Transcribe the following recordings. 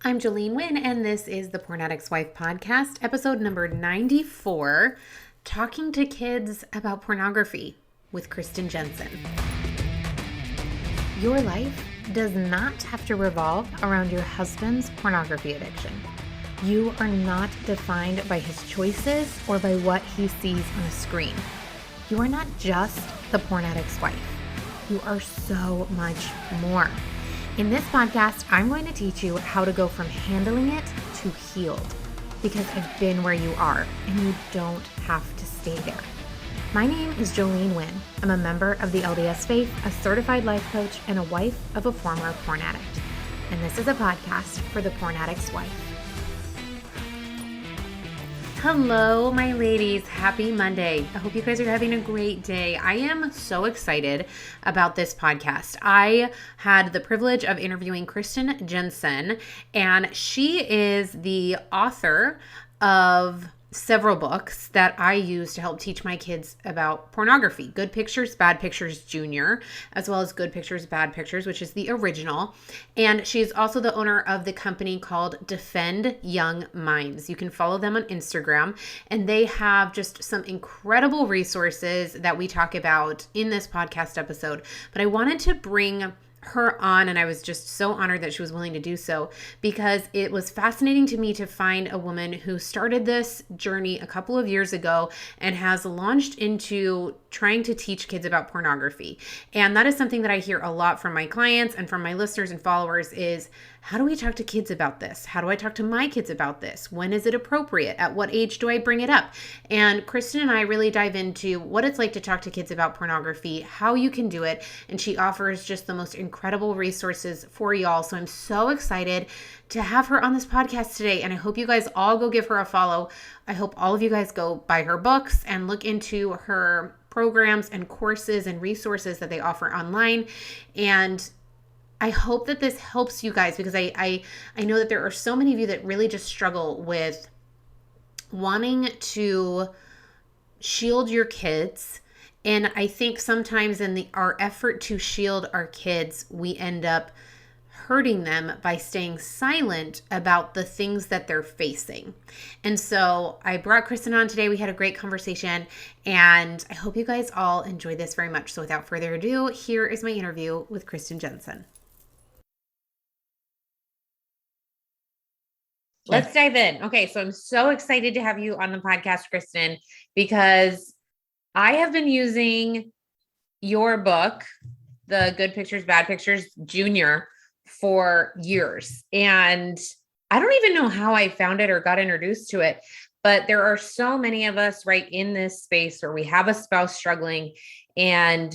I'm Jolene Wynn, and this is the Porn Addict's Wife podcast, episode number 94, Talking to Kids About Pornography with Kristen Jenson. Your life does not have to revolve around your husband's pornography addiction. You are not defined by his choices or by what he sees on a screen. You are not just the porn addict's wife. You are so much more. In this podcast, I'm going to teach you how to go from handling it to healed, because I've been where you are and you don't have to stay there. My name is Jolene Wynn. I'm a member of the LDS faith, a certified life coach, and a wife of a former porn addict. And this is a podcast for the porn addict's wife. Hello, my ladies. Happy Monday. I hope you guys are having a great day. I am so excited about this podcast. I had the privilege of interviewing Kristen Jenson, and she is the author of several books that I use to help teach my kids about pornography. Good Pictures, Bad Pictures Junior, as well as Good Pictures, Bad Pictures, which is the original. And she's also the owner of the company called Defend Young Minds. You can follow them on Instagram, and they have just some incredible resources that we talk about in this podcast episode. But I wanted to bring her on, and I was just so honored that she was willing to do so, because it was fascinating to me to find a woman who started this journey a couple of years ago and has launched into trying to teach kids about pornography. And that is something that I hear a lot from my clients and from my listeners and followers is, how do we talk to kids about this? How do I talk to my kids about this? When is it appropriate? At what age do I bring it up? And Kristen and I really dive into what it's like to talk to kids about pornography, how you can do it, and she offers just the most incredible resources for y'all. So I'm so excited to have her on this podcast today, and I hope you guys all go give her a follow. I hope all of you guys go buy her books and look into her programs and courses and resources that they offer online. And I hope that this helps you guys, because I know that there are so many of you that really just struggle with wanting to shield your kids. And I think sometimes in our effort to shield our kids, we end up hurting them by staying silent about the things that they're facing. And so I brought Kristen on today. We had a great conversation, and I hope you guys all enjoy this very much. So without further ado, here is my interview with Kristen Jenson. Let's dive in. Okay, so I'm so excited to have you on the podcast, Kristen, because I have been using your book, The Good Pictures, Bad Pictures Junior, for years. And I don't even know how I found it or got introduced to it, but there are so many of us right in this space where we have a spouse struggling and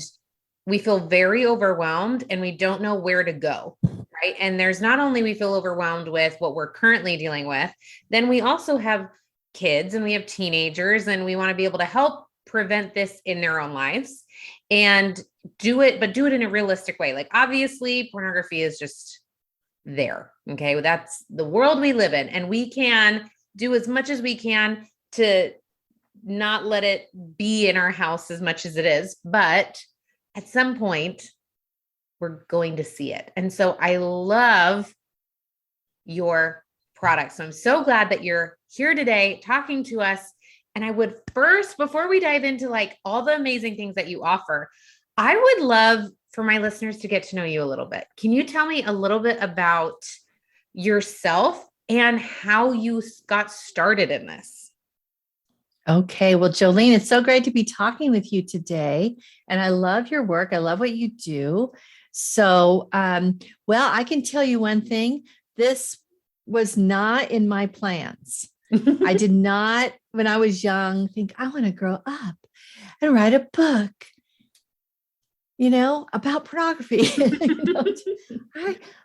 we feel very overwhelmed and we don't know where to go. Right. And there's not only we feel overwhelmed with what we're currently dealing with, then we also have kids and we have teenagers, and we want to be able to help prevent this in their own lives and do it in a realistic way. Like, obviously, pornography is just there. Okay. Well, that's the world we live in, and we can do as much as we can to not let it be in our house as much as it is. But at some point, we're going to see it. And so I love your product. So I'm so glad that you're here today talking to us. And I would first, before we dive into like all the amazing things that you offer, I would love for my listeners to get to know you a little bit. Can you tell me a little bit about yourself and how you got started in this? Okay. Well, Jolene, it's so great to be talking with you today. And I love your work. I love what you do. So, well, I can tell you one thing. This was not in my plans. I did not, when I was young, think I want to grow up and write a book, about pornography.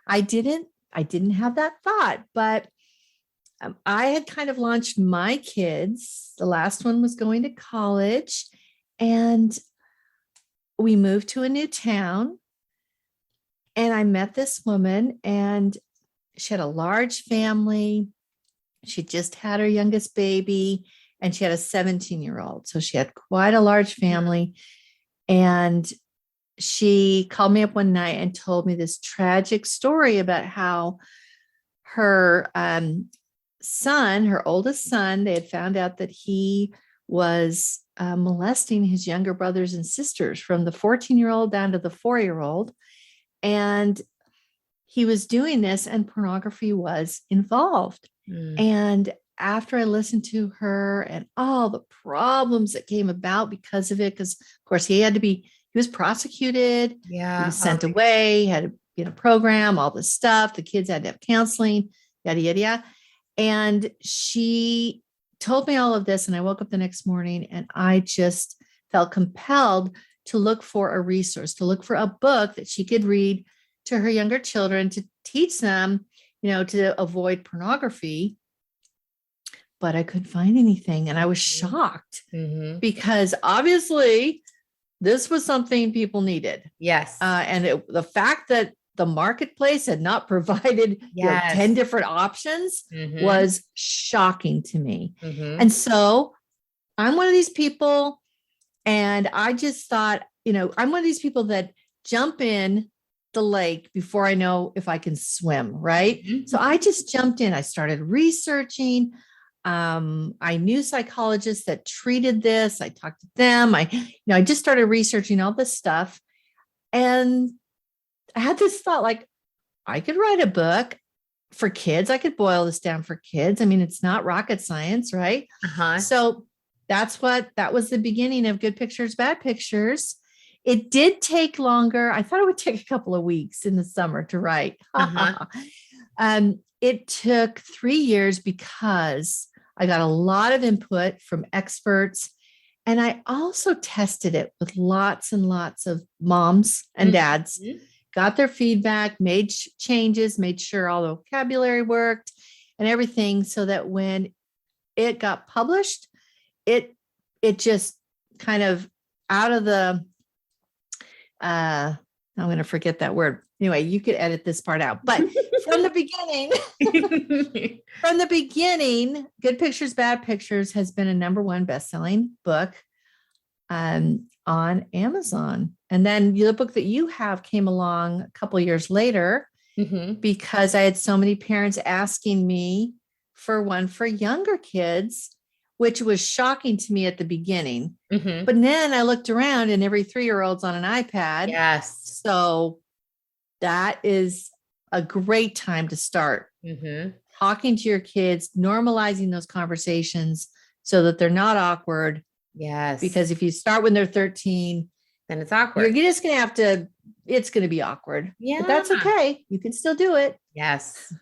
I didn't have that thought, but I had kind of launched my kids. The last one was going to college, and we moved to a new town, and I met this woman, and she had a large family. She just had her youngest baby, and she had a 17-year-old. So she had quite a large family. And she called me up one night and told me this tragic story about how her son, her oldest son, they had found out that he was molesting his younger brothers and sisters, from the 14-year-old down to the 4-year-old. And he was doing this, and pornography was involved. And after I listened to her and all the problems that came about because of it, because of course he was prosecuted, he was sent away, had to be in a program, all this stuff. The kids had to have counseling, yada, yada, yada. And she told me all of this. And I woke up the next morning and I just felt compelled to look for a resource, to look for a book that she could read to her younger children, to teach them, to avoid pornography. But I couldn't find anything. And I was shocked because obviously this was something people needed. Yes. And the fact that the marketplace had not provided 10 different options was shocking to me. And so I'm one of these people, and I just thought, I'm one of these people that jump in the lake before I know if I can swim, right? So I just jumped in. I started researching. I knew psychologists that treated this. I talked to them. I just started researching all this stuff. And I had this thought, like, I could write a book for kids. I could boil this down for kids. I mean, it's not rocket science, right? So that was the beginning of Good Pictures, Bad Pictures. It did take longer. I thought it would take a couple of weeks in the summer to write. It took 3 years because I got a lot of input from experts. And I also tested it with lots and lots of moms and dads, got their feedback, made changes, made sure all the vocabulary worked and everything, so that when it got published, it just kind of out of the, I'm going to forget that word. Anyway, you could edit this part out, but from the beginning, Good Pictures, Bad Pictures has been a #1 best-selling book on Amazon. And then the book that you have came along a couple of years later because I had so many parents asking me for one for younger kids, which was shocking to me at the beginning. But then I looked around and every 3-year-old's on an iPad. Yes. So that is a great time to start talking to your kids, normalizing those conversations so that they're not awkward. Yes. Because if you start when they're 13, then it's awkward. You're just going to have to, it's going to be awkward. Yeah. But that's okay. You can still do it. Yes.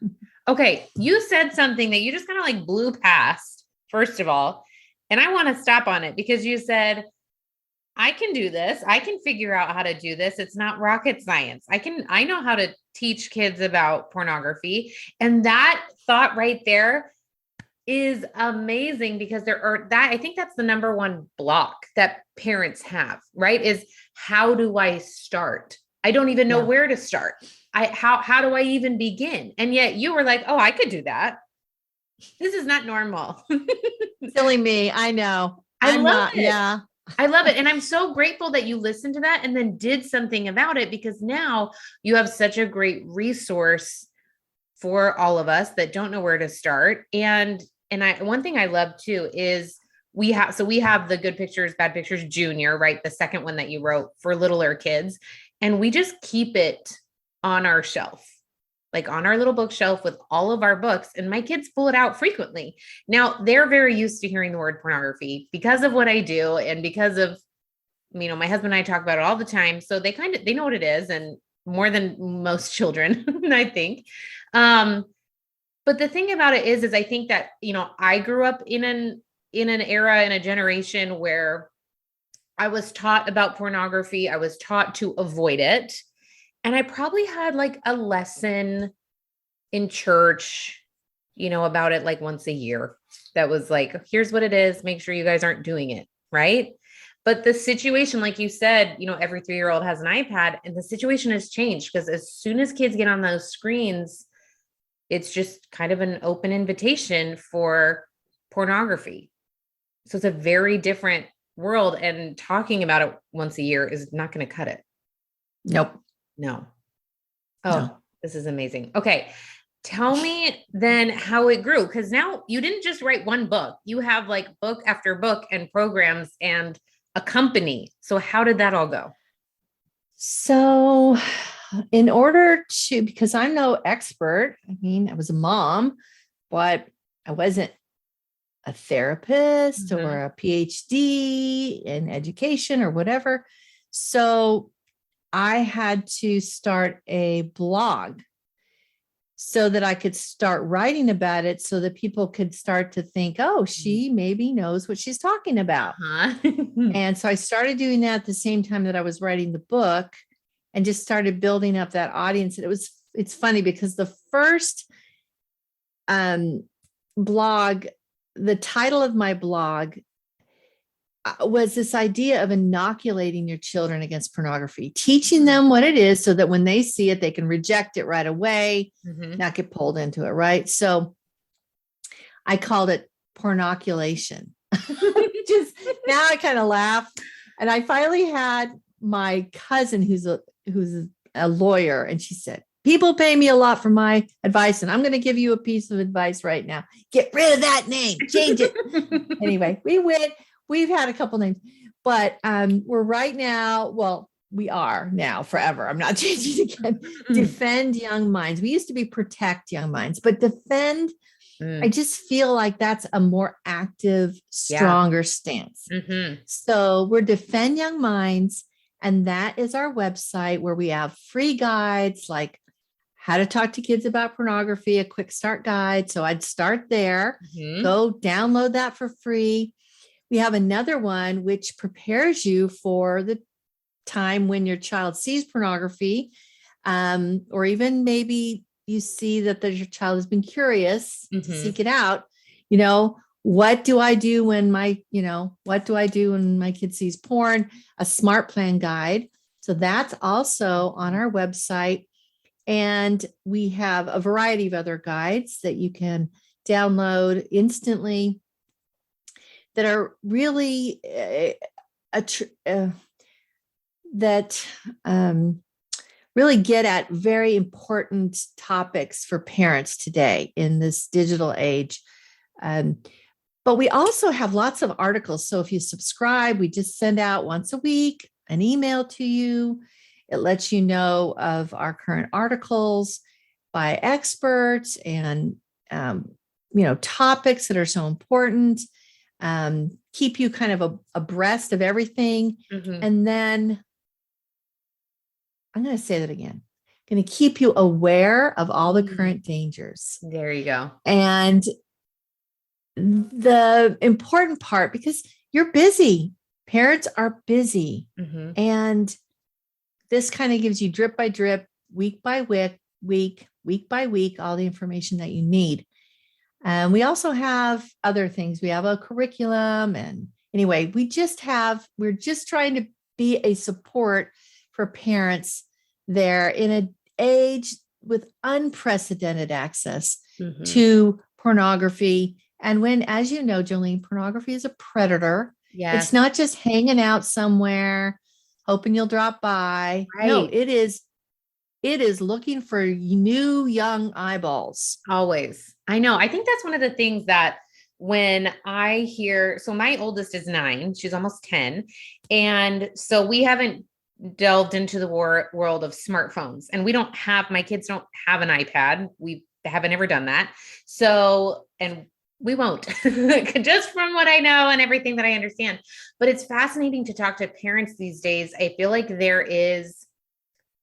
Okay. You said something that you just kind of like blew past, first of all. And I want to stop on it because you said, I can do this. I can figure out how to do this. It's not rocket science. I know how to teach kids about pornography. And that thought right there is amazing because I think that's the #1 block that parents have, right? Is how do I start? I don't even know where to start. How do I even begin? And yet you were like, oh, I could do that. This is not normal. Silly me. I know. I love it. Yeah. I love it. And I'm so grateful that you listened to that and then did something about it, because now you have such a great resource for all of us that don't know where to start. And one thing I love too is we have the Good Pictures, Bad Pictures Junior, right? The second one that you wrote for littler kids. And we just keep it on our shelf, like on our little bookshelf with all of our books. And my kids pull it out frequently. Now they're very used to hearing the word pornography because of what I do. And because of, my husband and I talk about it all the time. So they know what it is, and more than most children, I think. But the thing about it is I think that, I grew up in an era, in a generation where I was taught about pornography. I was taught to avoid it. And I probably had like a lesson in church, about it like once a year. That was like, here's what it is. Make sure you guys aren't doing it. Right. But the situation, like you said, every 3-year-old has an iPad, and the situation has changed because as soon as kids get on those screens, it's just kind of an open invitation for pornography. So it's a very different world, and talking about it once a year is not going to cut it. Nope. No. Oh, no. This is amazing. Okay. Tell me then how it grew. Because now you didn't just write one book, you have like book after book and programs and a company. So how did that all go? So, in order to, because I'm no expert, I mean, I was a mom, but I wasn't a therapist Mhm. or a PhD in education or whatever. So, I had to start a blog so that I could start writing about it so that people could start to think, oh, she maybe knows what she's talking about. Uh-huh. And so I started doing that at the same time that I was writing the book and just started building up that audience. And it's funny because the first um, blog, the title of my blog was this idea of inoculating your children against pornography, teaching them what it is so that when they see it, they can reject it right away, Mhm. not get pulled into it. Right. So I called it pornoculation. Just now I kind of laugh. And I finally had my cousin who's a lawyer, and she said, people pay me a lot for my advice, and I'm going to give you a piece of advice right now. Get rid of that name, change it. Anyway, we went, we've had a couple names, but we're right now, well, we are now forever. I'm not changing it again. Defend young minds. We used to be protect young minds, but defend, I Mm, just feel like that's a more active, yeah. stronger stance. Hmm. So we're Defend Young Minds, and that is our website where we have free guides like how to talk to kids about pornography, a quick start guide. So I'd start there, Hmm. go download that for free. We have another one which prepares you for the time when your child sees pornography, or even maybe you see that your child has been curious to Hmm. seek it out. You know, what do I do when what do I do when my kid sees porn? A smart plan guide. So that's also on our website. And we have a variety of other guides that you can download instantly that are really that really get at very important topics for parents today in this digital age. Um, but we also have lots of articles. So if you subscribe, we just send out once a week an email to you. It lets you know of our current articles by experts and um, topics that are so important. Keep you kind of abreast of everything. Hmm. And then I'm going to say that again. Going to keep you aware of all the current dangers. There you go. And the important part, because you're busy, parents are busy. Hmm. And this kind of gives you drip by drip, week by week by week, all the information that you need. And we also have other things. We have a curriculum. And anyway, we're just trying to be a support for parents there in an age with unprecedented access Hmm. to pornography. And when, as you know, Jolene, pornography is a predator. It's Yes. not just hanging out somewhere, hoping you'll drop by. No, Right. it is looking for new young eyeballs. Always. I know. I think that's one of the things that when I hear, so my oldest is 9, she's almost 10. And so we haven't delved into the world of smartphones, and my kids don't have an iPad. We haven't ever done that. So, and we won't, just from what I know and everything that I understand. But it's fascinating to talk to parents these days. I feel like there's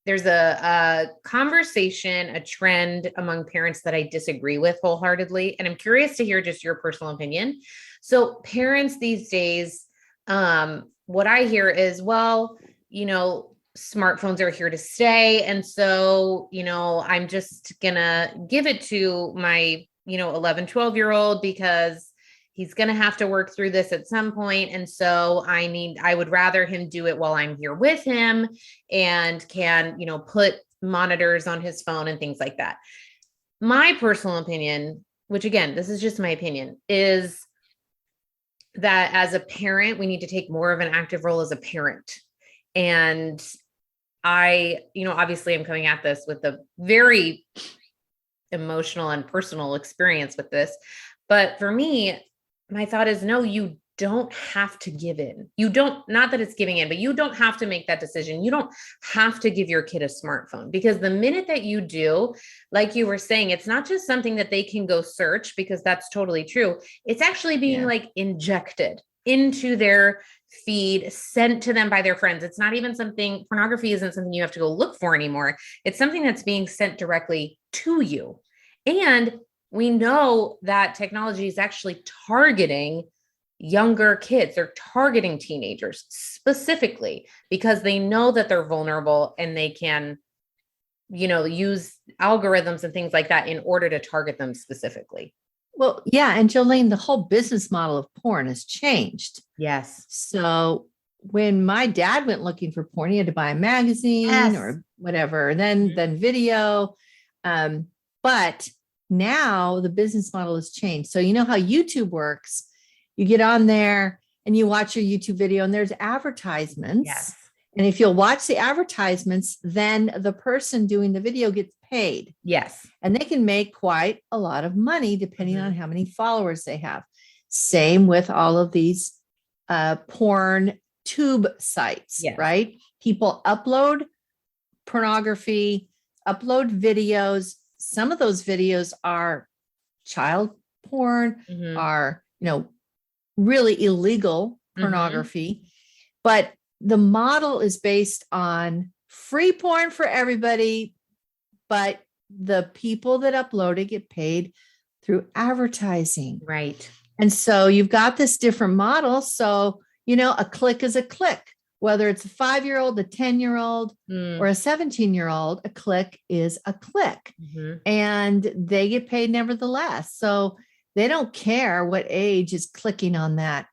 a conversation, a trend among parents that I disagree with wholeheartedly. And I'm curious to hear just your personal opinion. So, parents these days, what I hear is, well, smartphones are here to stay. And so, I'm just going to give it to my, 11, 12-year-old because he's going to have to work through this at some point. And so I would rather him do it while I'm here with him and can, put monitors on his phone and things like that. My personal opinion, which again, this is just my opinion, is that as a parent, we need to take more of an active role as a parent. And I, obviously I'm coming at this with a very emotional and personal experience with this. But for me, my thought is no, you don't have to give in. You don't, not that it's giving in, but you don't have to make that decision. You don't have to give your kid a smartphone, because the minute that you do, like you were saying, it's not just something that they can go search, because that's totally true. It's actually being like injected into their feed, sent to them by their friends. It's not even something, pornography isn't something you have to go look for anymore. It's something that's being sent directly to you. And we know that technology is actually targeting younger kids. They're targeting teenagers specifically because they know that they're vulnerable, and they can, use algorithms and things like that in order to target them specifically. Well, yeah. And Jolene, the whole business model of porn has changed. Yes. So when my dad went looking for porn, he had to buy a magazine or whatever, then video. But now the business model has changed. So you know how YouTube works. You get on there and you watch your YouTube video, and there's advertisements. Yes. And if you'll watch the advertisements, then the person doing the video gets paid. Yes. And they can make quite a lot of money depending on how many followers they have. Same with all of these porn tube sites, right? People upload pornography, upload videos. Some of those videos are child porn, are, really illegal pornography. But the model is based on free porn for everybody, but the people that upload it get paid through advertising. Right. And so you've got this different model. So, a click is a click, whether it's a 5-year-old, a 10-year-old, or a 17-year-old, a click is a click, and they get paid nevertheless. So they don't care what age is clicking on that,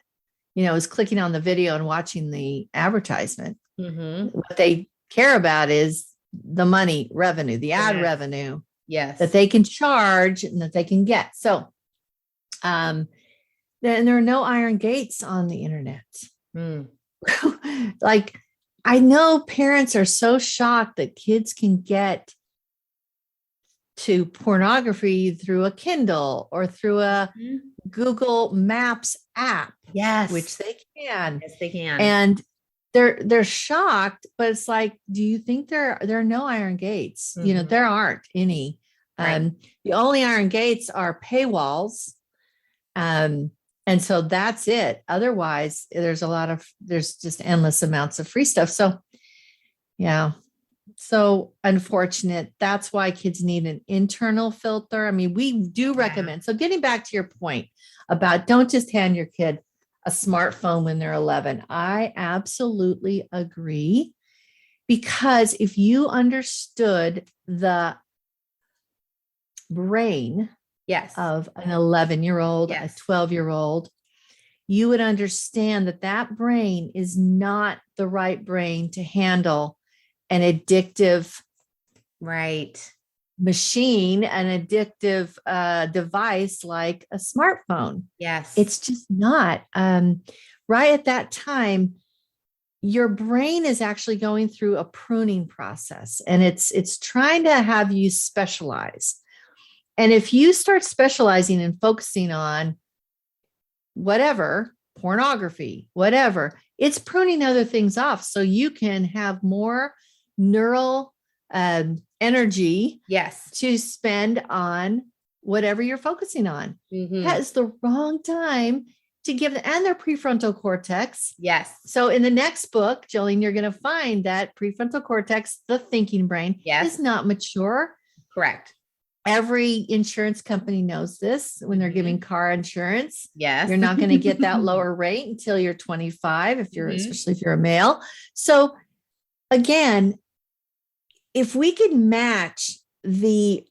is clicking on the video and watching the advertisement. What they care about is the money revenue, the ad revenue that they can charge and that they can get. So, then there are no iron gates on the internet. Like, I know parents are so shocked that kids can get to pornography through a Kindle or through a Google Maps app. Yes. Which they can. Yes, they can. And they're shocked, but it's like, do you think there are no iron gates? There aren't any. The only iron gates are paywalls. And so that's it. Otherwise, there's just endless amounts of free stuff. So, yeah. So unfortunate. That's why kids need an internal filter. I mean, we do recommend. So getting back to your point about don't just hand your kid a smartphone when they're 11. I absolutely agree, because if you understood the brain of an 11-year-old, a 12-year-old, you would understand that brain is not the right brain to handle an addictive machine, an addictive device like a smartphone. Yes. It's just not. Right at that time, your brain is actually going through a pruning process, and it's trying to have you specialize. And if you start specializing and focusing on whatever, pornography, whatever, it's pruning other things off so you can have more neural energy to spend on whatever you're focusing on. That is the wrong time to give them, and their prefrontal cortex. Yes. So in the next book, Jolene, you're going to find that prefrontal cortex, the thinking brain, is not mature. Correct. Every insurance company knows this when they're giving car insurance. Yes. You're not going to get that lower rate until you're 25, especially if you're a male. So again, if we could match the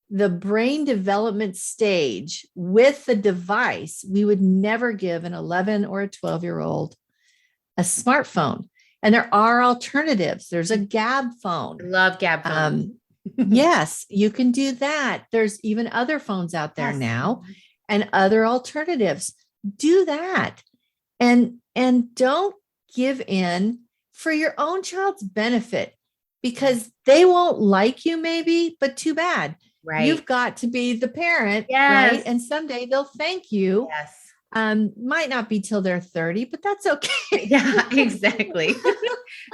brain development stage with the device, we would never give an 11 or a 12-year-old a smartphone. And there are alternatives. There's a Gab phone. I love Gab phone. Yes, you can do that. There's even other phones out there now and other alternatives. Do that. And don't give in for your own child's benefit, because they won't like you maybe, but too bad. Right. You've got to be the parent, Yes. right? And someday they'll thank you. Yes. Might not be till they're 30, but that's okay. Yeah, exactly.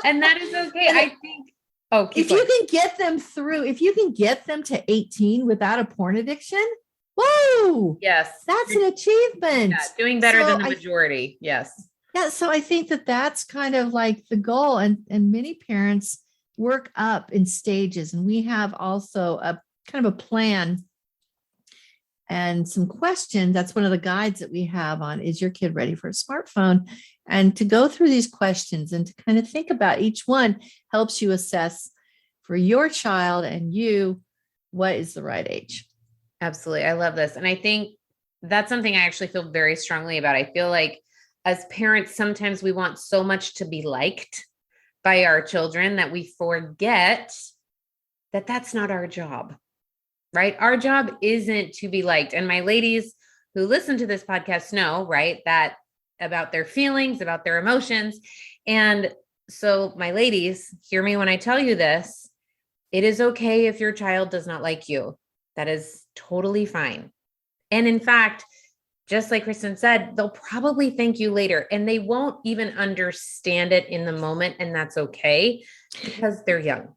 And that is okay. And I think, oh, keep if going. you can get them through, if you can get them to 18 without a porn addiction, whoa, Yes. that's an achievement. Yeah, doing better So than the majority. Yes. Yeah, so I think that that's kind of like the goal, and many parents work up in stages, and we have also a kind of a plan and some questions. That's one of the guides that we have on is your kid ready for a smartphone? And to go through these questions and to kind of think about each one helps you assess for your child and you what is the right age. Absolutely. I love this. And I think that's something I actually feel very strongly about. I feel like as parents, sometimes we want so much to be liked by our children that we forget that that's not our job, right? Our job isn't to be liked. And my ladies who listen to this podcast know, right, that about their feelings, about their emotions. And so my ladies, hear me when I tell you this, it is okay if your child does not like you. That is totally fine. And in fact, just like Kristen said, they'll probably thank you later and they won't even understand it in the moment. And that's okay because they're young.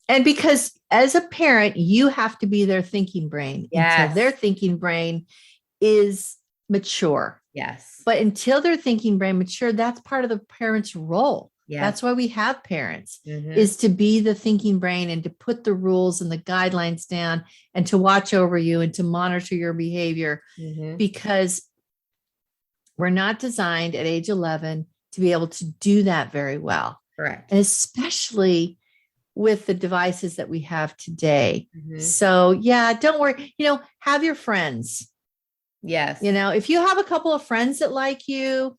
And because as a parent, you have to be their thinking brain until their thinking brain is mature. Yes. But until their thinking brain mature, that's part of the parent's role. Yes. That's why we have parents, is to be the thinking brain and to put the rules and the guidelines down and to watch over you and to monitor your behavior, because we're not designed at age 11 to be able to do that very well. Correct. And especially with the devices that we have today. So yeah, don't worry, have your friends. Yes. If you have a couple of friends that like you,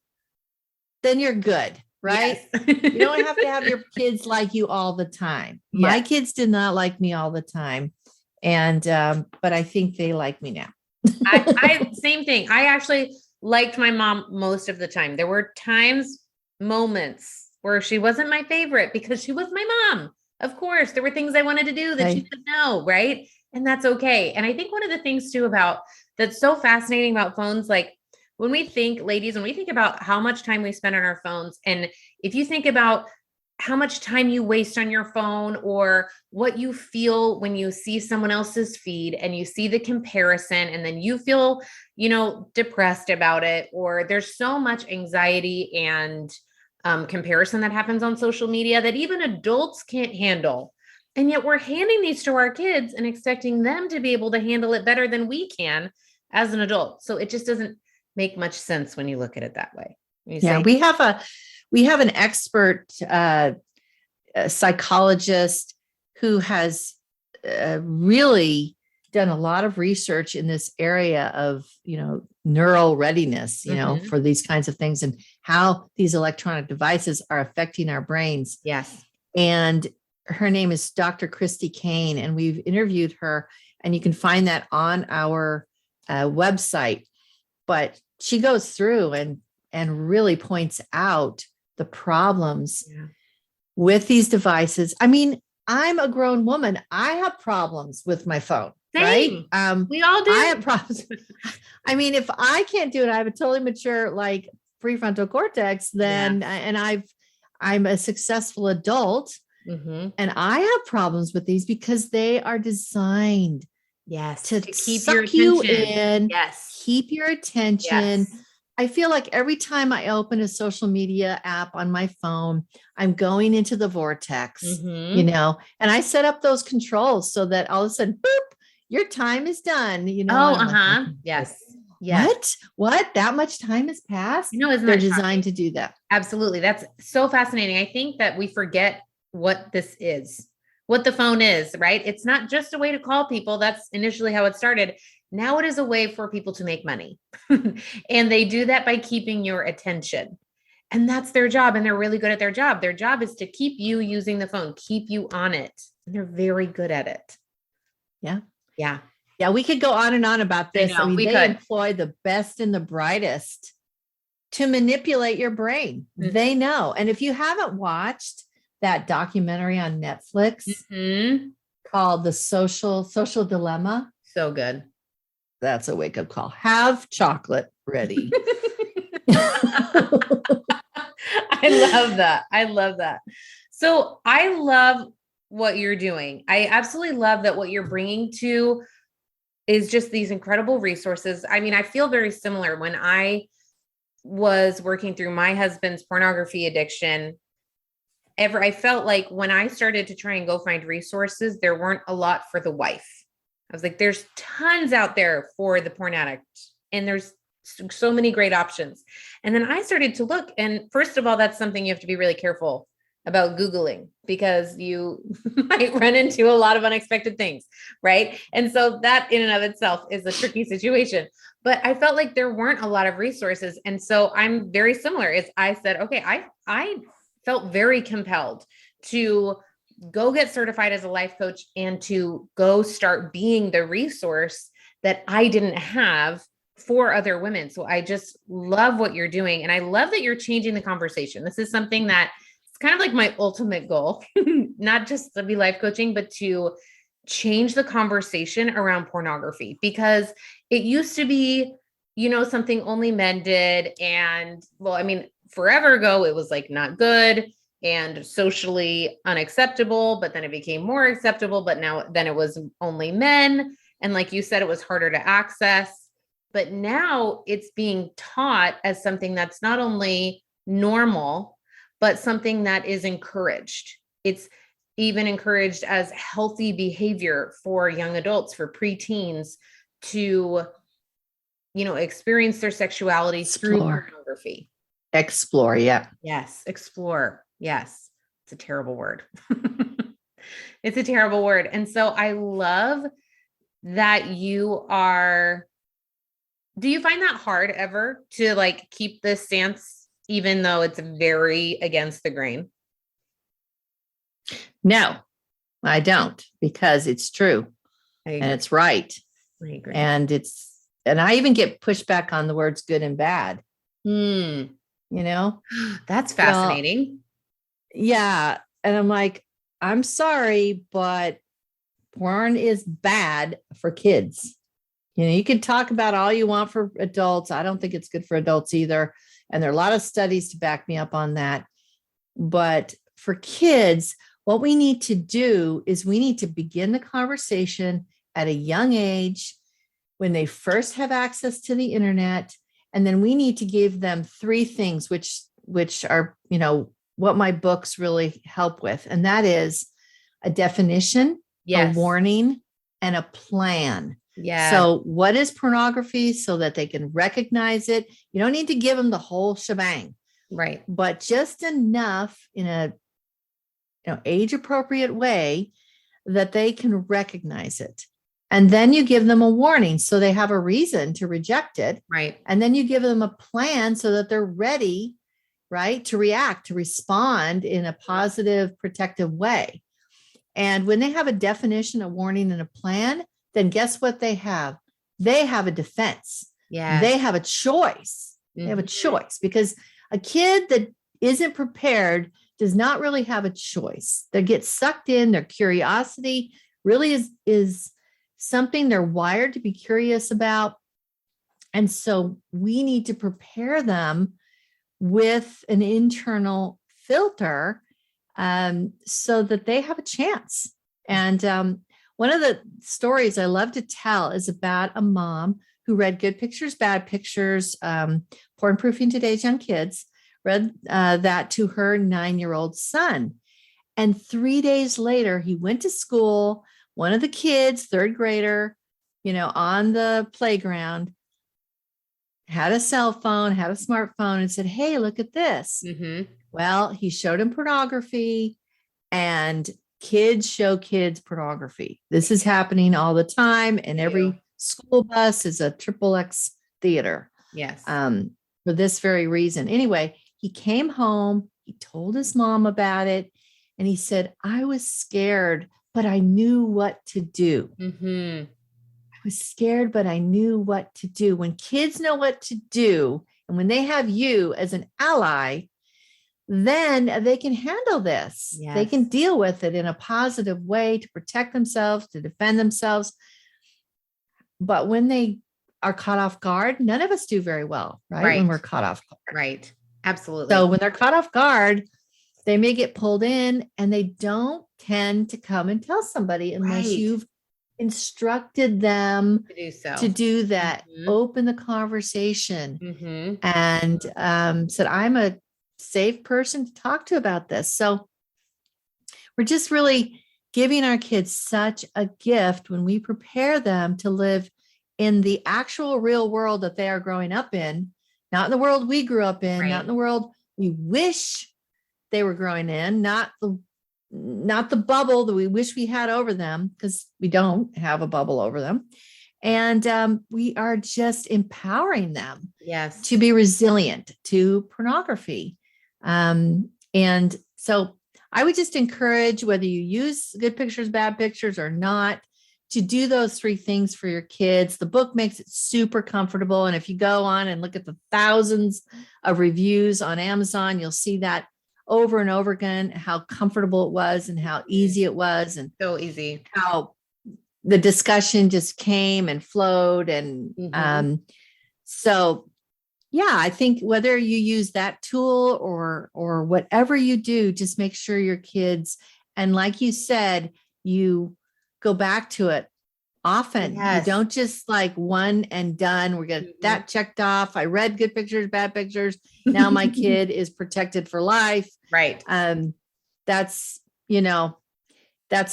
then you're good. Right? Yes. You don't have to have your kids like you all the time. Yes. My kids did not like me all the time. And, but I think they like me now. I same thing. I actually liked my mom most of the time. There were moments where she wasn't my favorite because she was my mom. Of course, there were things I wanted to do that she didn't know. Right. And that's okay. And I think one of the things too that's so fascinating about phones, like, when we think about how much time we spend on our phones, and if you think about how much time you waste on your phone or what you feel when you see someone else's feed and you see the comparison and then you feel, depressed about it, or there's so much anxiety and comparison that happens on social media that even adults can't handle. And yet we're handing these to our kids and expecting them to be able to handle it better than we can as an adult. So it just doesn't make much sense when you look at it that way. We have an expert psychologist who has really done a lot of research in this area of neural readiness for these kinds of things and how these electronic devices are affecting our brains. Yes. And her name is Dr. Christy Kane, and we've interviewed her, and you can find that on our website. But she goes through and really points out the problems with these devices. I mean, I'm a grown woman. I have problems with my phone. Same. Right? We all do. I have problems. I mean, if I can't do it, I have a totally mature, prefrontal cortex, then, and I'm a successful adult, and I have problems with these because they are designed to keep suck your you in, yes, keep your attention. Yes. I feel like every time I open a social media app on my phone, I'm going into the vortex, and I set up those controls so that all of a sudden, boop, your time is done. Yes. What? That much time has passed? They're designed to do that. Absolutely. That's so fascinating. I think that we forget what this is. What the phone is, right? It's not just a way to call people. That's initially how it started. Now it is a way for people to make money. And they do that by keeping your attention. And that's their job. And they're really good at their job. Their job is to keep you using the phone, keep you on it. And they're very good at it. Yeah. Yeah. Yeah. We could go on and on about this. I mean, they employ the best and the brightest to manipulate your brain. They know. And if you haven't watched that documentary on Netflix called The Social Dilemma. So good. That's a wake up call. Have chocolate ready. I love that. I love that. So I love what you're doing. I absolutely love that what you're bringing to is just these incredible resources. I mean, I feel very similar when I was working through my husband's pornography addiction. I felt like when I started to try and go find resources, there weren't a lot for the wife. I was like, there's tons out there for the porn addict, and there's so many great options. And then I started to look, and first of all, that's something you have to be really careful about Googling, because you might run into a lot of unexpected things, right? And so that in and of itself is a tricky situation. But I felt like there weren't a lot of resources. And so I'm very similar. I said, okay, I felt very compelled to go get certified as a life coach and to go start being the resource that I didn't have for other women. So I just love what you're doing. And I love that you're changing the conversation. This is something that it's kind of like my ultimate goal, not just to be life coaching, but to change the conversation around pornography, because it used to be, something only men did. And well, I mean, forever ago, it was like not good and socially unacceptable, but then it became more acceptable, but then it was only men. And like you said, it was harder to access, but now it's being taught as something that's not only normal, but something that is encouraged. It's even encouraged as healthy behavior for young adults, for preteens to, experience their sexuality through pornography. Explore. Yeah. Yes. Explore. Yes. It's a terrible word. It's a terrible word. And so I love that do you find that hard ever to like keep this stance, even though it's very against the grain? No, I don't, because it's true and it's right. I agree. And I even get pushback on the words good and bad. That's fascinating. Well, yeah. And I'm like, I'm sorry, but porn is bad for kids. You can talk about all you want for adults. I don't think it's good for adults either. And there are a lot of studies to back me up on that. But for kids, what we need to do is we need to begin the conversation at a young age when they first have access to the internet. And then we need to give them three things, which are, what my books really help with. And that is a definition, a warning, and a plan. Yeah. So what is pornography so that they can recognize it? You don't need to give them the whole shebang. Right. But just enough in a age appropriate way that they can recognize it. And then you give them a warning so they have a reason to reject it. Right. And then you give them a plan so that they're ready, right, to react, to respond in a positive, protective way. And when they have a definition, a warning, and a plan, then guess what they have? They have a defense. Yeah. They have a choice. They have a choice, because a kid that isn't prepared does not really have a choice. They get sucked in. Their curiosity really is something they're wired to be curious about. And so we need to prepare them with an internal filter so that they have a chance. And one of the stories I love to tell is about a mom who read Good Pictures, Bad Pictures, Porn Proofing Today's Young Kids, read that to her 9-year-old son. And 3 days later, he went to school. One of the kids, third grader, on the playground, had a cell phone, had a smartphone, and said, "Hey, look at this." Well, he showed him pornography, and kids show kids pornography. This is happening all the time, and every school bus is a XXX theater. Yes. For this very reason. Anyway, he came home, he told his mom about it, and he said, "I was scared, but I knew what to do." I was scared, but I knew what to do. When kids know what to do, and when they have you as an ally, then they can handle this. Yes. They can deal with it in a positive way to protect themselves, to defend themselves. But when they are caught off guard, none of us do very well, right? When we're caught off guard. Right. Absolutely. So when they're caught off guard, they may get pulled in, and they don't tend to come and tell somebody unless you've instructed them to do that. Open the conversation and said, I'm a safe person to talk to about this. So we're just really giving our kids such a gift when we prepare them to live in the actual real world that they are growing up in, not in the world we grew up in, not in the world we wish they were growing in, not the bubble that we wish we had over them, because we don't have a bubble over them. And we are just empowering them to be resilient to pornography. And so I would just encourage, whether you use good pictures, bad pictures or not, to do those 3 things for your kids. The book makes it super comfortable. And if you go on and look at the thousands of reviews on Amazon, you'll see that over and over again, how comfortable it was and how easy it was. And so easy. How the discussion just came and flowed. And so, yeah, I think whether you use that tool or whatever you do, just make sure your kids, and like you said, you go back to it often. You don't just like one and done. We're getting that checked off. I read good pictures, bad pictures. Now my kid is protected for life. Right. That's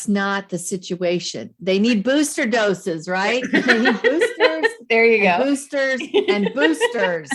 not the situation. They need booster doses, right? They need boosters. There you go. Boosters and boosters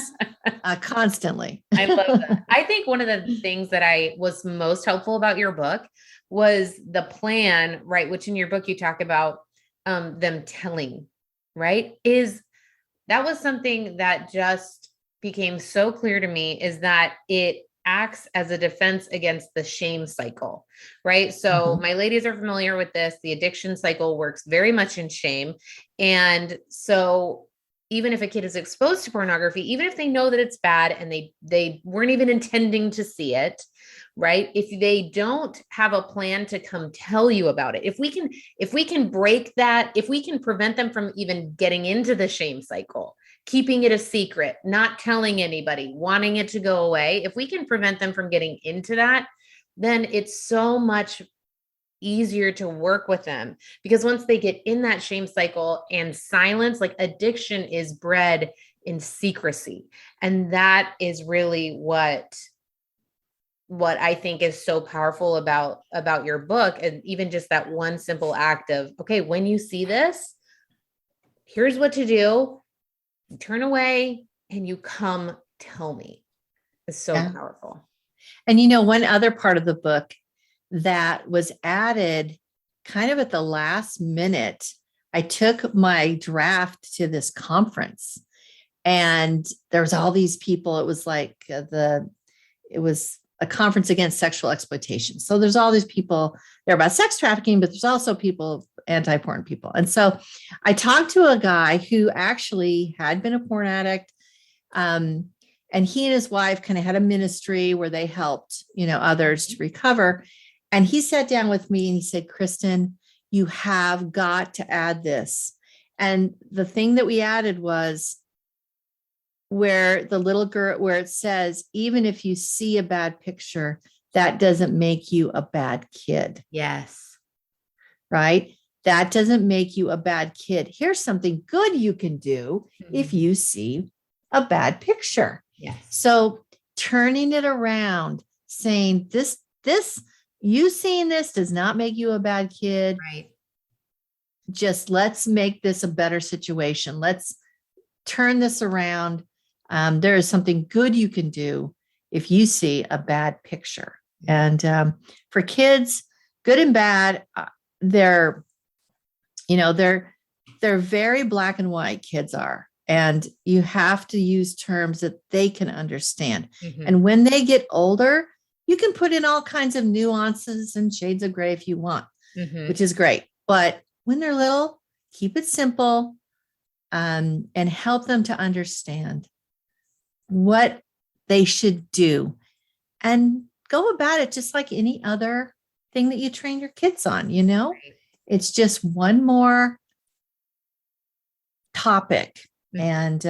constantly. I love that. I think one of the things that I was most helpful about your book was the plan, right? Which in your book, you talk about them telling, right? That was something that just became so clear to me, is that it acts as a defense against the shame cycle, right? So my ladies are familiar with this. The addiction cycle works very much in shame. And so even if a kid is exposed to pornography, even if they know that it's bad and they weren't even intending to see it, right? If they don't have a plan to come tell you about it, if we can break that, if we can prevent them from even getting into the shame cycle, keeping it a secret, not telling anybody, wanting it to go away, if we can prevent them from getting into that, then it's so much easier to work with them. Because once they get in that shame cycle and silence, like addiction is bred in secrecy. And that is really what I think is so powerful about your book. And even just that one simple act of, okay, when you see this, here's what to do. You turn away and you come tell me. It's so powerful. And one other part of the book that was added kind of at the last minute, I took my draft to this conference, and there was all these people. It was like it was a conference against sexual exploitation. So there's all these people there about sex trafficking, but there's also people, anti-porn people. And so I talked to a guy who actually had been a porn addict. And he and his wife kind of had a ministry where they helped, others to recover. And he sat down with me and he said, Kristen, you have got to add this. And the thing that we added was where the little girl, where it says, even if you see a bad picture, that doesn't make you a bad kid. Yes. Right? That doesn't make you a bad kid. Here's something good you can do if you see a bad picture. Yes. So turning it around, saying this, you seeing this does not make you a bad kid. Right. Just let's make this a better situation. Let's turn this around. There is something good you can do if you see a bad picture. And for kids, good and bad, they're very black and white, kids are. And you have to use terms that they can understand. And when they get older, you can put in all kinds of nuances and shades of gray if you want, which is great. But when they're little, keep it simple and help them to understand what they should do. And go about it just like any other thing that you train your kids on, you know? Right. It's just one more topic. And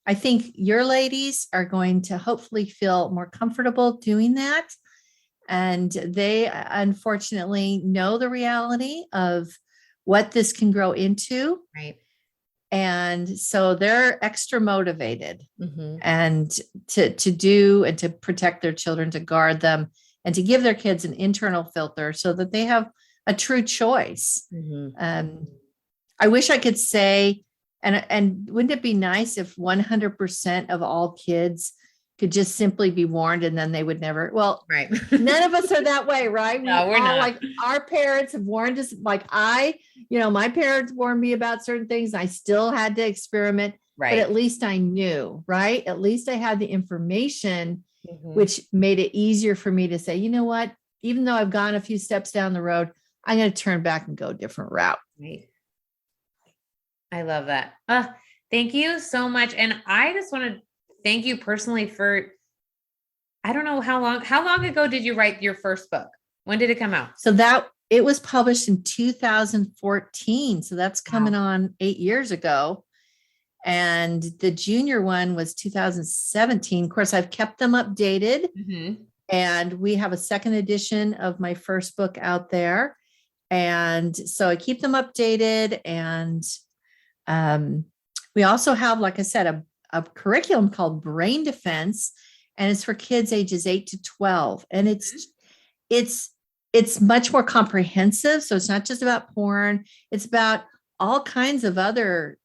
I think your ladies are going to hopefully feel more comfortable doing that. And they unfortunately know the reality of what this can grow into. Right. And so they're extra motivated Mm-hmm. and to do and to protect their children, to guard them, and to give their kids an internal filter so that they have a true choice. Mm-hmm. I wish I could say, and wouldn't it be nice if 100% of all kids could just simply be warned and then they would never, well, right. None of us are that way, right? No, we're all not. Like, our parents have warned us, like my parents warned me about certain things. I still had to experiment, Right. but at least I knew, right? At least I had the information, Mm-hmm. which made it easier for me to say, you know what, even though I've gone a few steps down the road, I'm going to turn back and go a different route. Right. I love that. Thank you so much. And I just want to thank you personally for, I don't know how long ago did you write your first book? When did it come out? So it was published in 2014. So that's coming on 8 years ago. And the junior one was 2017. Of course, I've kept them updated. Mm-hmm. And we have a second edition of my first book out there. And so I keep them updated. And we also have, like I said, a curriculum called Brain Defense, and it's for kids ages 8 to 12. And it's much more comprehensive. So it's not just about porn. It's about all kinds of other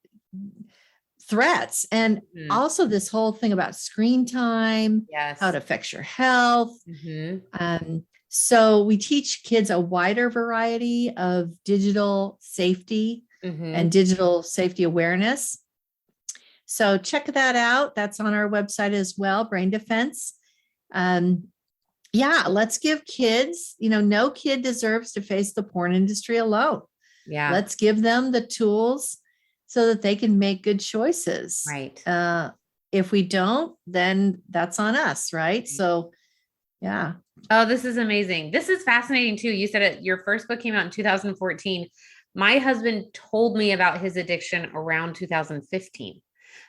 threats. And also this whole thing about screen time, how it affects your health. Mm-hmm. So we teach kids a wider variety of digital safety and digital safety awareness. So check that out. That's on our website as well, Brain Defense. Let's give kids, no kid deserves to face the porn industry alone. Yeah. Let's give them the tools so that they can make good choices. Right. If we don't, then that's on us, right? So, yeah. Oh, this is amazing. This is fascinating too. You said your first book came out in 2014. My husband told me about his addiction around 2015.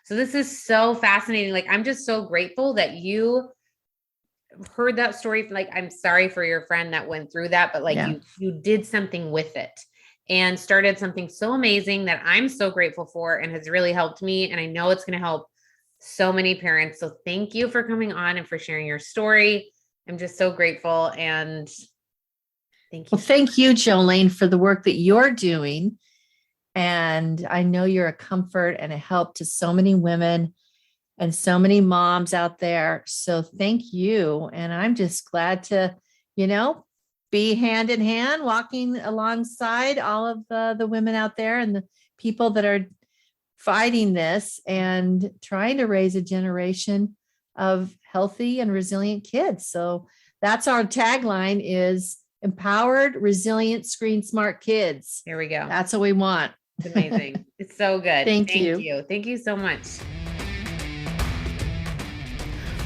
So this is so fascinating. Like, I'm just so grateful that you heard that story. Like, I'm sorry for your friend that went through that, but you did something with it and started something so amazing that I'm so grateful for and has really helped me. And I know it's going to help so many parents. So thank you for coming on and for sharing your story. I'm just so grateful. And thank you. Well, thank you, Jolene, for the work that you're doing. And I know you're a comfort and a help to so many women and so many moms out there. So thank you. And I'm just glad to, be hand in hand, walking alongside all of the women out there and the people that are fighting this and trying to raise a generation of healthy and resilient kids. So that's our tagline, is empowered, resilient, screen smart kids. Here we go. That's what we want. It's amazing. It's so good. Thank you. Thank you so much.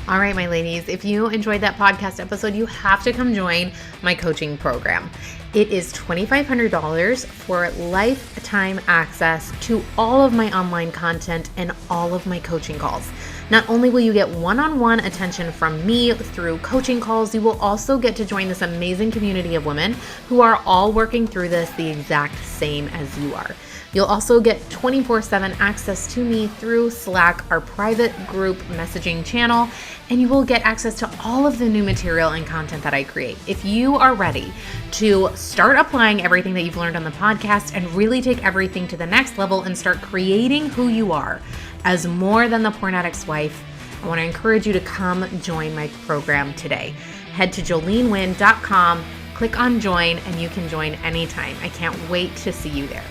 All right, my ladies, if you enjoyed that podcast episode, you have to come join my coaching program. It is $2,500 for lifetime access to all of my online content and all of my coaching calls. Not only will you get one-on-one attention from me through coaching calls, you will also get to join this amazing community of women who are all working through this the exact same as you are. You'll also get 24/7 access to me through Slack, our private group messaging channel, and you will get access to all of the new material and content that I create. If you are ready to start applying everything that you've learned on the podcast and really take everything to the next level and start creating who you are as more than the porn addict's wife, I want to encourage you to come join my program today. Head to jolenewin.com, click on join, and you can join anytime. I can't wait to see you there.